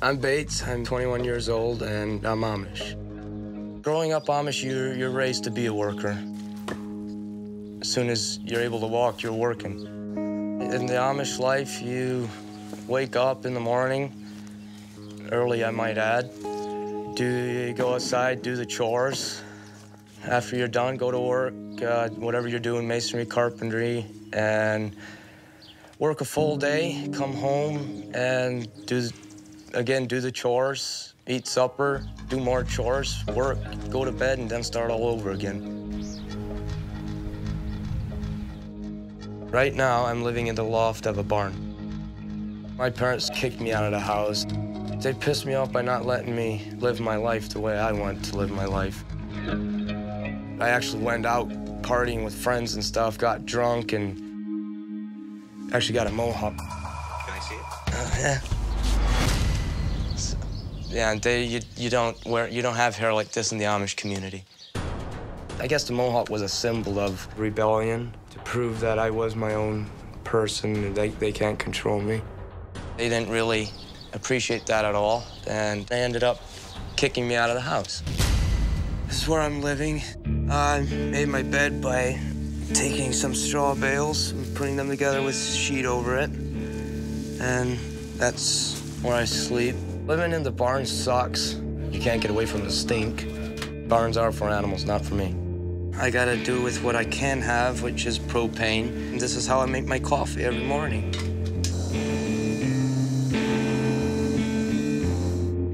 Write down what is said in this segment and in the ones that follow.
I'm Bejts, I'm 21 years old, and I'm Amish. Growing up Amish, you're raised to be a worker. As soon as you're able to walk, you're working. In the Amish life, you wake up in the morning, early I might add. You go outside, do the chores. After you're done, go to work, whatever you're doing, masonry, carpentry, and work a full day, come home and do the chores, eat supper, do more chores, work, go to bed, and then start all over again. Right now, I'm living in the loft of a barn. My parents kicked me out of the house. They pissed me off by not letting me live my life the way I want to live my life. I actually went out partying with friends and stuff, got drunk, and actually got a mohawk. Can I see it? Yeah. So, yeah, and you don't have hair like this in the Amish community. I guess the mohawk was a symbol of rebellion, to prove that I was my own person and they can't control me. They didn't really appreciate that at all, and they ended up kicking me out of the house. This is where I'm living. I made my bed by taking some straw bales and putting them together with sheet over it, and that's where I sleep. Living in the barn sucks. You can't get away from the stink. Barns are for animals, not for me. I gotta do with what I can have, which is propane, and this is how I make my coffee every morning.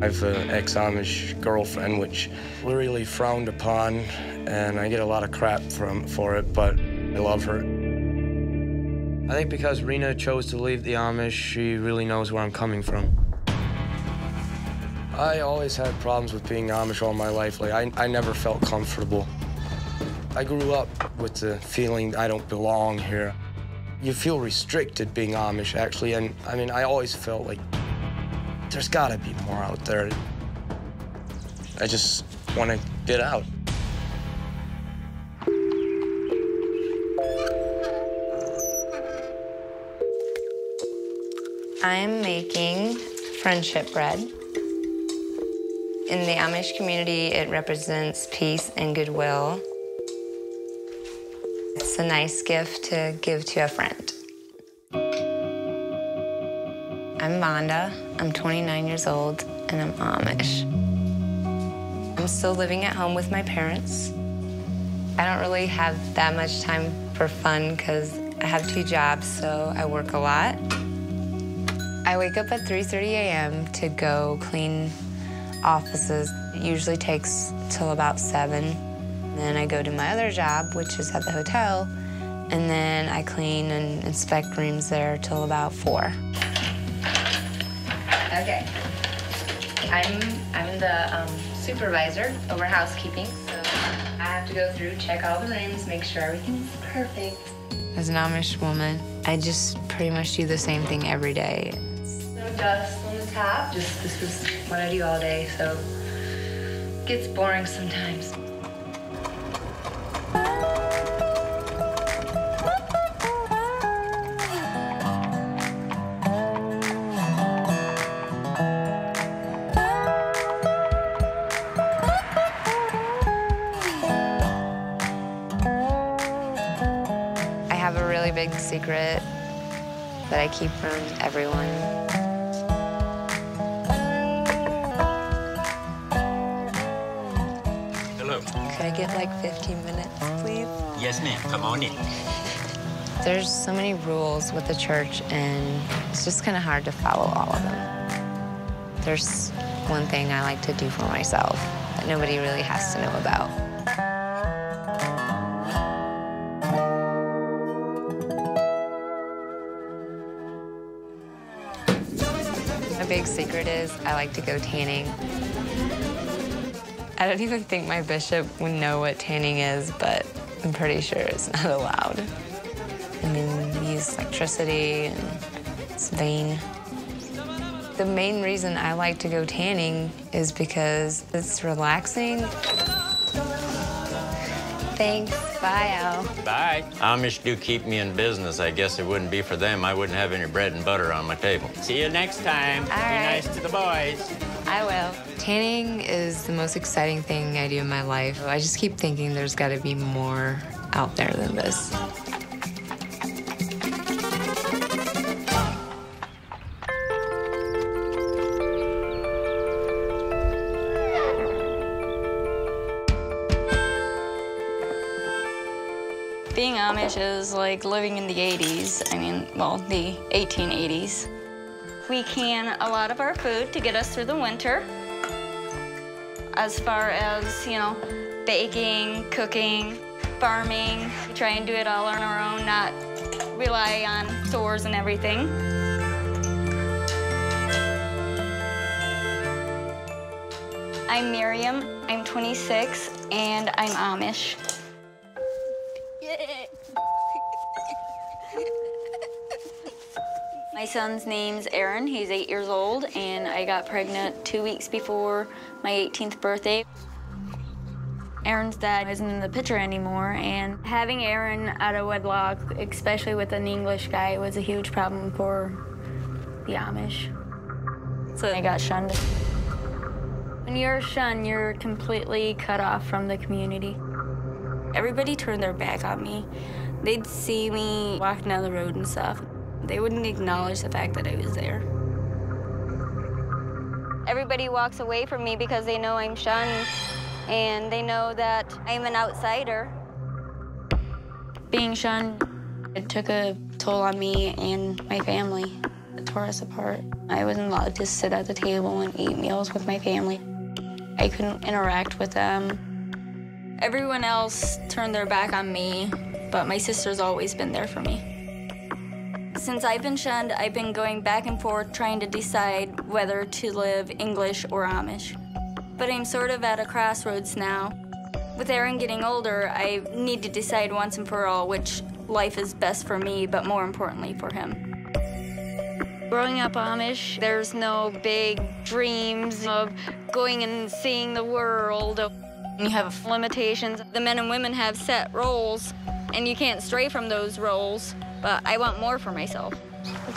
I have an ex-Amish girlfriend, which we really frowned upon, and I get a lot of crap for it, but I love her. I think because Rena chose to leave the Amish, she really knows where I'm coming from. I always had problems with being Amish all my life. Like, I never felt comfortable. I grew up with the feeling I don't belong here. You feel restricted being Amish, actually, and I mean, I always felt like there's gotta be more out there. I just want to get out. I'm making friendship bread. In the Amish community, it represents peace and goodwill. It's a nice gift to give to a friend. I'm Vonda, I'm 29 years old, and I'm Amish. I'm still living at home with my parents. I don't really have that much time for fun because I have 2 jobs, so I work a lot. I wake up at 3:30 a.m. to go clean offices. It usually takes till about 7. Then I go to my other job, which is at the hotel, and then I clean and inspect rooms there till about 4. Okay. I'm the supervisor over housekeeping, so I have to go through, check all the rooms, make sure everything's perfect. As an Amish woman, I just pretty much do the same thing every day. No dust on the top. This is what I do all day, so it gets boring sometimes. Big secret that I keep from everyone. Hello. Could I get like 15 minutes, please? Yes, ma'am. Come on in. There's so many rules with the church, and it's just kind of hard to follow all of them. There's one thing I like to do for myself that nobody really has to know about. Big secret is I like to go tanning. I don't even think my bishop would know what tanning is, but I'm pretty sure it's not allowed. I mean, we use electricity and it's vain. The main reason I like to go tanning is because it's relaxing. Thanks. Bye, Al. Bye. Amish do keep me in business. I guess it wouldn't be for them, I wouldn't have any bread and butter on my table. See you next time. All Be right. nice to the boys. I will. Tanning is the most exciting thing I do in my life. I just keep thinking there's got to be more out there than this. Being Amish is like living in the 80s. I mean, well, the 1880s. We can a lot of our food to get us through the winter. As far as, you know, baking, cooking, farming, we try and do it all on our own, not rely on stores and everything. I'm Miriam, I'm 26, and I'm Amish. My son's name's Aaron. He's 8 years old, and I got pregnant 2 weeks before my 18th birthday. Aaron's dad isn't in the picture anymore, and having Aaron out of wedlock, especially with an English guy, was a huge problem for the Amish. So I got shunned. When you're shunned, you're completely cut off from the community. Everybody turned their back on me. They'd see me walking down the road and stuff. They wouldn't acknowledge the fact that I was there. Everybody walks away from me because they know I'm shunned, and they know that I'm an outsider. Being shunned, it took a toll on me and my family. It tore us apart. I wasn't allowed to sit at the table and eat meals with my family. I couldn't interact with them. Everyone else turned their back on me, but my sister's always been there for me. Since I've been shunned, I've been going back and forth trying to decide whether to live English or Amish. But I'm sort of at a crossroads now. With Aaron getting older, I need to decide once and for all which life is best for me, but more importantly for him. Growing up Amish, there's no big dreams of going and seeing the world. You have limitations. The men and women have set roles, and you can't stray from those roles. But I want more for myself.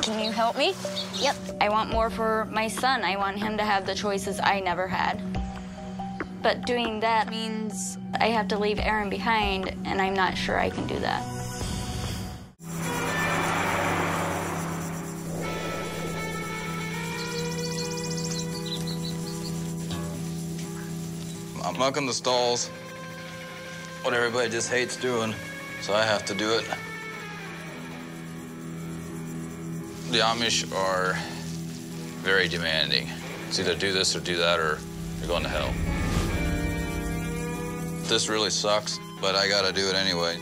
Can you help me? Yep. I want more for my son. I want him to have the choices I never had. But doing that means I have to leave Aaron behind, and I'm not sure I can do that. I'm mucking the stalls, what everybody just hates doing, so I have to do it. The Amish are very demanding. It's either do this or do that, or you're going to hell. This really sucks, but I gotta do it anyway.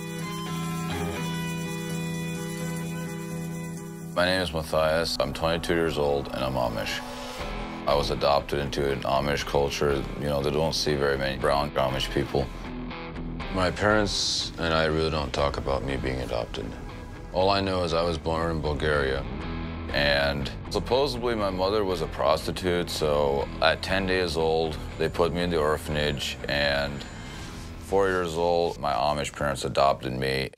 My name is Matthias. I'm 22 years old, and I'm Amish. I was adopted into an Amish culture. You know, they don't see very many brown Amish people. My parents and I really don't talk about me being adopted. All I know is I was born in Bulgaria. And supposedly my mother was a prostitute, so at 10 days old, they put me in the orphanage, and 4 years old, my Amish parents adopted me.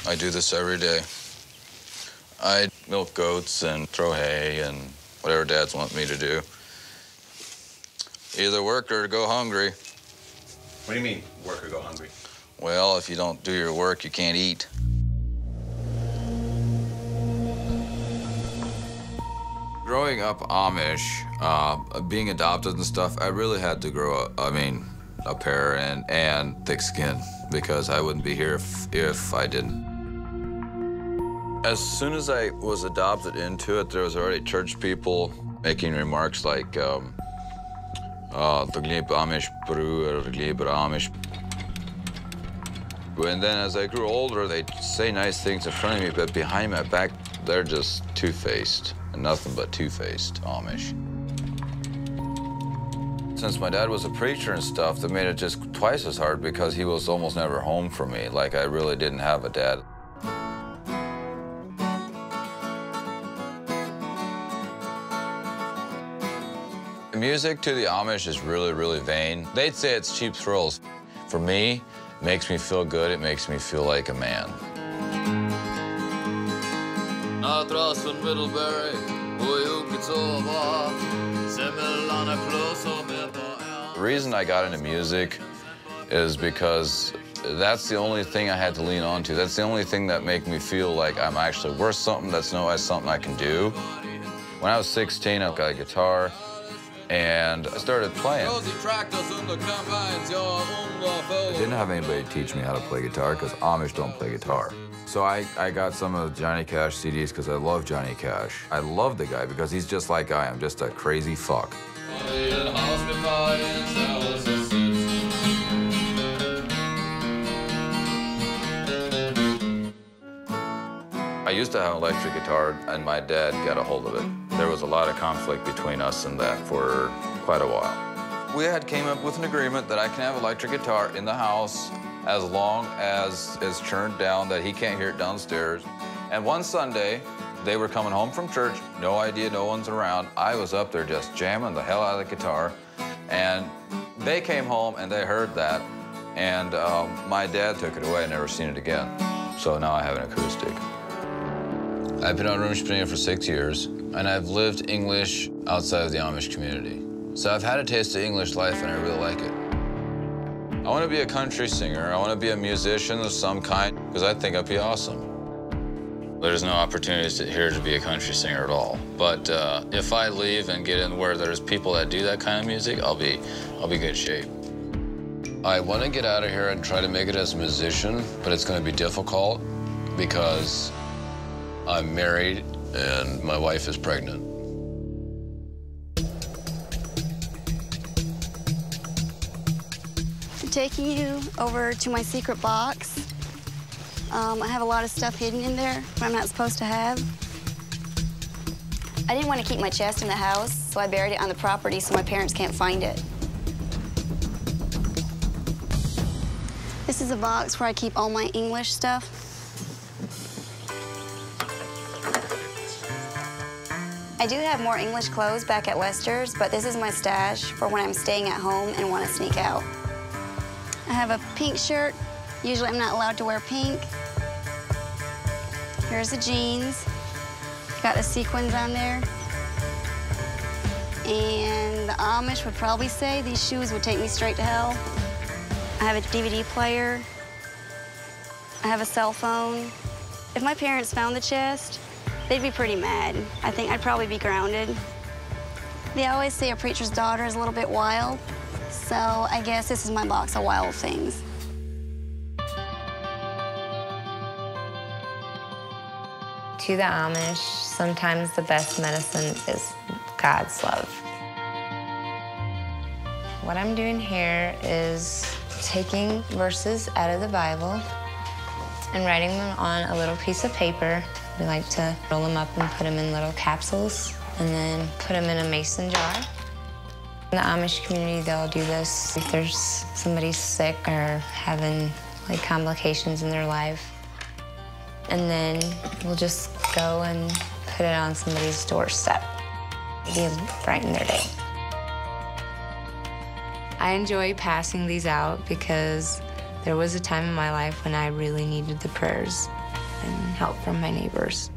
I do this every day. I milk goats and throw hay and whatever dads want me to do. Either work or go hungry. What do you mean, work or go hungry? Well, if you don't do your work, you can't eat. Growing up Amish, being adopted and stuff, I really had to grow up, a pair and thick skin, because I wouldn't be here if I didn't. As soon as I was adopted into it, there was already church people making remarks like, Amish bror, Amish. And then as I grew older, they'd say nice things in front of me, but behind my back, they're just two-faced. Nothing but two-faced Amish. Since my dad was a preacher and stuff, that made it just twice as hard because he was almost never home for me. Like, I really didn't have a dad. The music to the Amish is really, really vain. They'd say it's cheap thrills, For me, it makes me feel good. It makes me feel like a man. The reason I got into music is because that's the only thing I had to lean on to. That's the only thing that made me feel like I'm actually worth something, that's something I can do. When I was 16, I got a guitar, and I started playing. I didn't have anybody teach me how to play guitar, because Amish don't play guitar. So I got some of the Johnny Cash CDs because I love Johnny Cash. I love the guy because he's just like I am, just a crazy fuck. I used to have an electric guitar, and my dad got a hold of it. There was a lot of conflict between us and that for quite a while. We came up with an agreement that I can have an electric guitar in the house as long as it's turned down, that he can't hear it downstairs. And one Sunday, they were coming home from church, no idea, no one's around. I was up there just jamming the hell out of the guitar, and they came home and they heard that, and my dad took it away and never seen it again. So now I have an acoustic. I've been on Amishi for 6 years, and I've lived English outside of the Amish community. So I've had a taste of English life, and I really like it. I want to be a country singer. I want to be a musician of some kind, because I think I'd be awesome. There's no opportunities here to be a country singer at all. But if I leave and get in where there's people that do that kind of music, I'll be good shape. I want to get out of here and try to make it as a musician, but it's going to be difficult because I'm married and my wife is pregnant. I'm taking you over to my secret box. I have a lot of stuff hidden in there that I'm not supposed to have. I didn't want to keep my chest in the house, so I buried it on the property so my parents can't find it. This is a box where I keep all my English stuff. I do have more English clothes back at Wester's, but this is my stash for when I'm staying at home and want to sneak out. I have a pink shirt. Usually I'm not allowed to wear pink. Here's the jeans. Got the sequins on there. And the Amish would probably say these shoes would take me straight to hell. I have a DVD player. I have a cell phone. If my parents found the chest, they'd be pretty mad. I think I'd probably be grounded. They always say a preacher's daughter is a little bit wild, so I guess this is my box of wild things. To the Amish, sometimes the best medicine is God's love. What I'm doing here is taking verses out of the Bible and writing them on a little piece of paper. We like to roll them up and put them in little capsules and then put them in a mason jar. In the Amish community, they'll do this if there's somebody sick or having like complications in their life. And then we'll just go and put it on somebody's doorstep. It'll brighten their day. I enjoy passing these out because there was a time in my life when I really needed the prayers and help from my neighbors.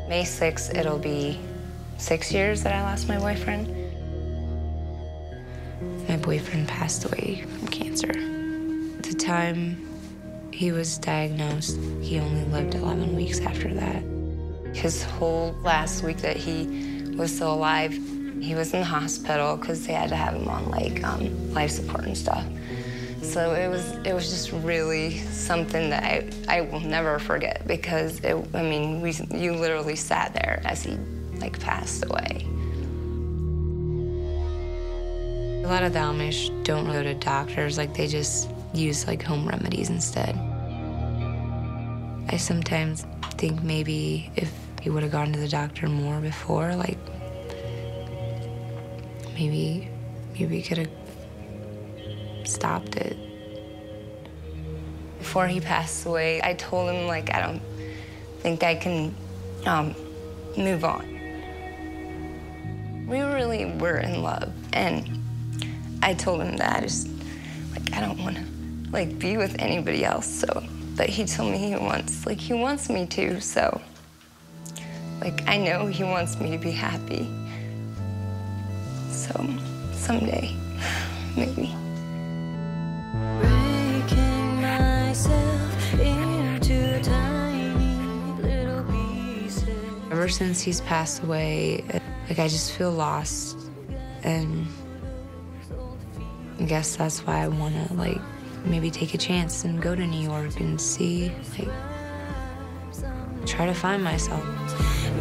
May 6th, it'll be 6 years that I lost my boyfriend. My boyfriend passed away from cancer. At the time he was diagnosed, he only lived 11 weeks after that. His whole last week that he was still alive, he was in the hospital because they had to have him on like life support and stuff. So it was just really something that I will never forget because you literally sat there as he like passed away. A lot of the Amish don't go to doctors, like they just use like home remedies instead. I sometimes think maybe if he would have gone to the doctor more before, like maybe he could have stopped it. Before he passed away, I told him like I don't think I can move on. We really were in love, and I told him that I don't want to, be with anybody else, so. But he told me he wants me to, so. I know he wants me to be happy. So, someday, maybe. Breaking myself into tiny little pieces. Ever since he's passed away, I just feel lost, and I guess that's why I want to, maybe take a chance and go to New York and see, try to find myself.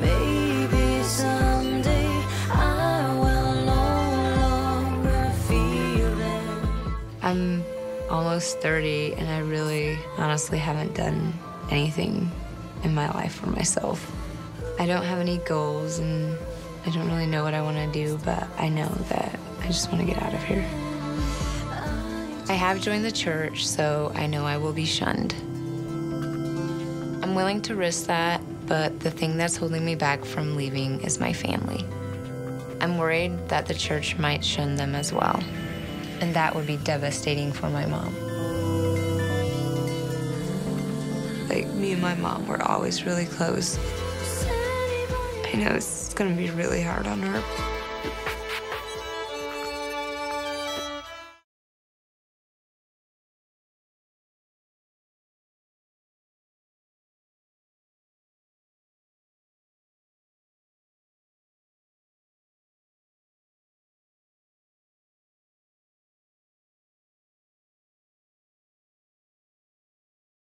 Maybe someday I will no longer feel it. I'm almost 30, and I really, honestly haven't done anything in my life for myself. I don't have any goals, and I don't really know what I want to do, but I know that I just want to get out of here. I have joined the church, so I know I will be shunned. I'm willing to risk that, but the thing that's holding me back from leaving is my family. I'm worried that the church might shun them as well, and that would be devastating for my mom. Me and my mom were always really close. I know it's gonna be really hard on her.